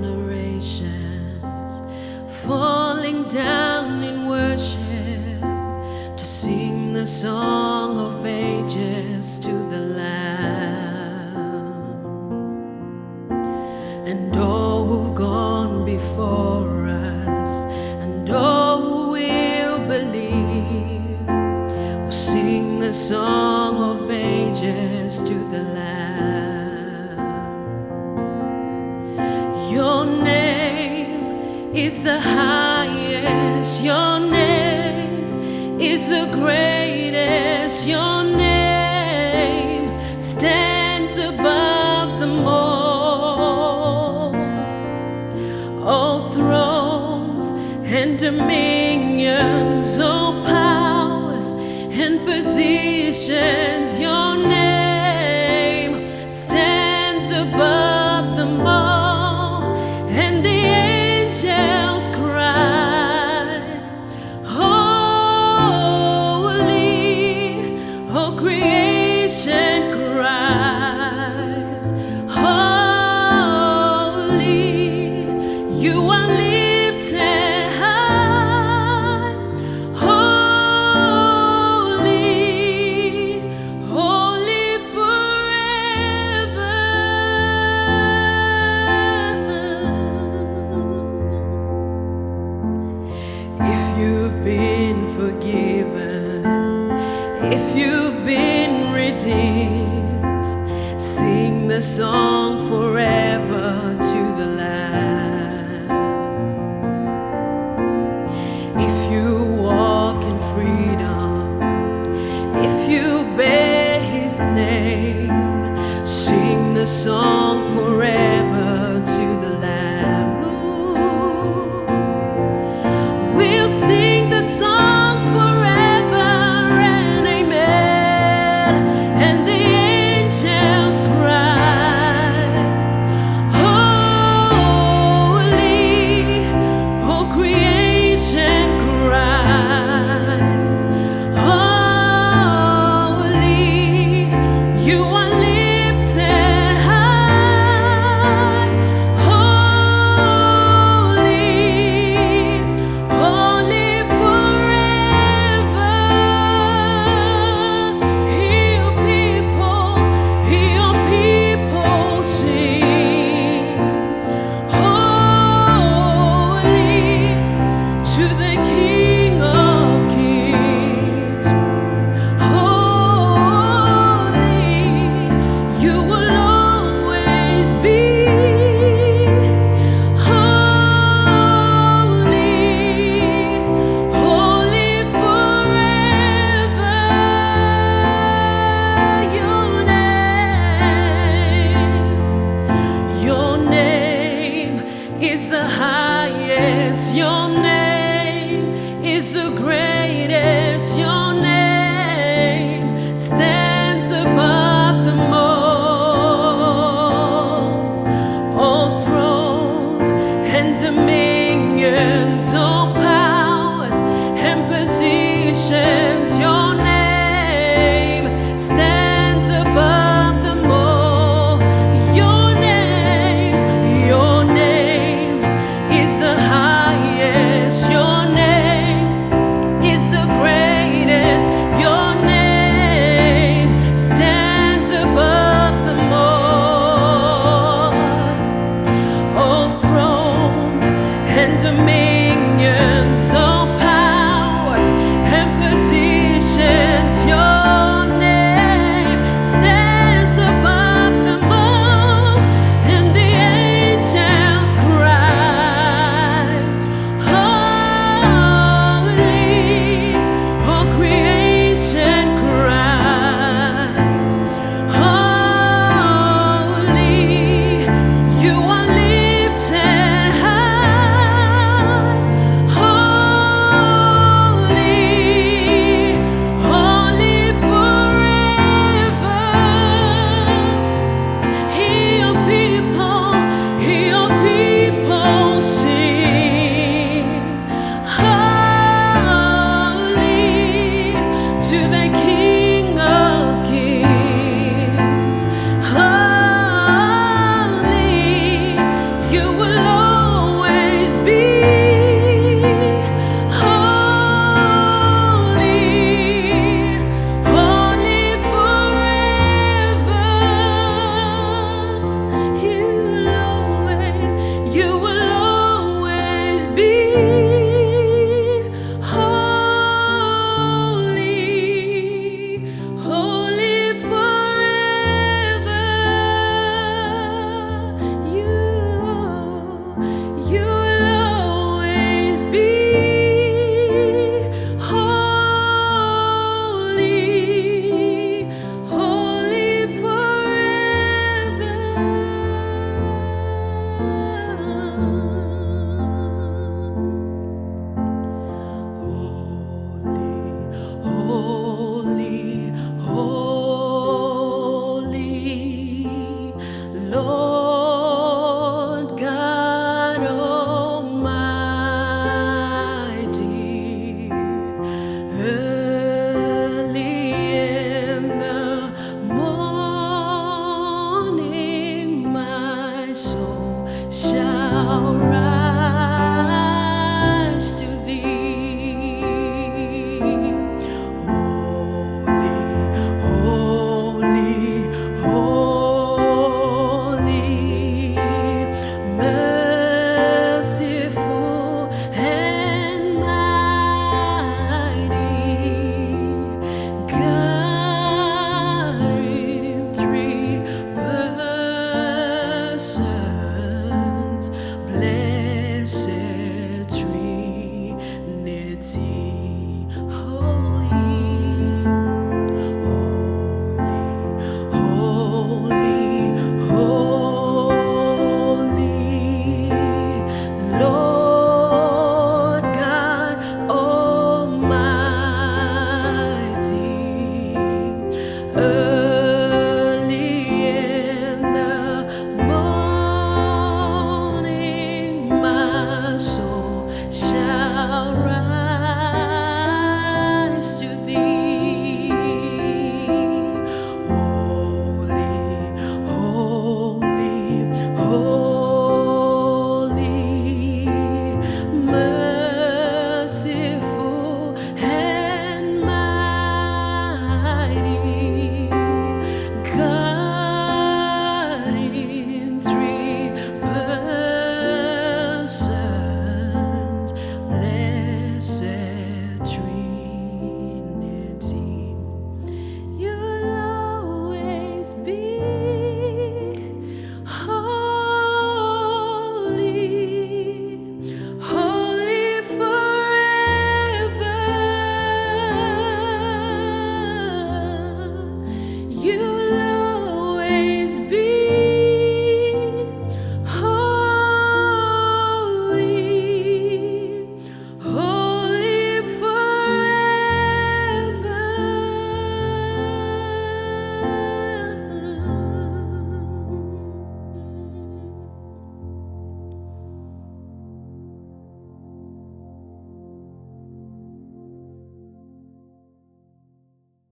Generations falling down in worship to sing the song of ages to the Lamb. And all who've gone before us and all who will believe will sing the song of ages to the Lamb. Your name is the highest, your name is the greatest, your name stands above them all. All thrones and dominions, all powers and positions, your name stands above them all. And the angels cry, holy, all creation cries, holy, you are lifted high, holy, holy forever. If you've been forgiven, if you've been redeemed, sing the song forever to the Lamb. If you walk in freedom, if you bear His name, sing the song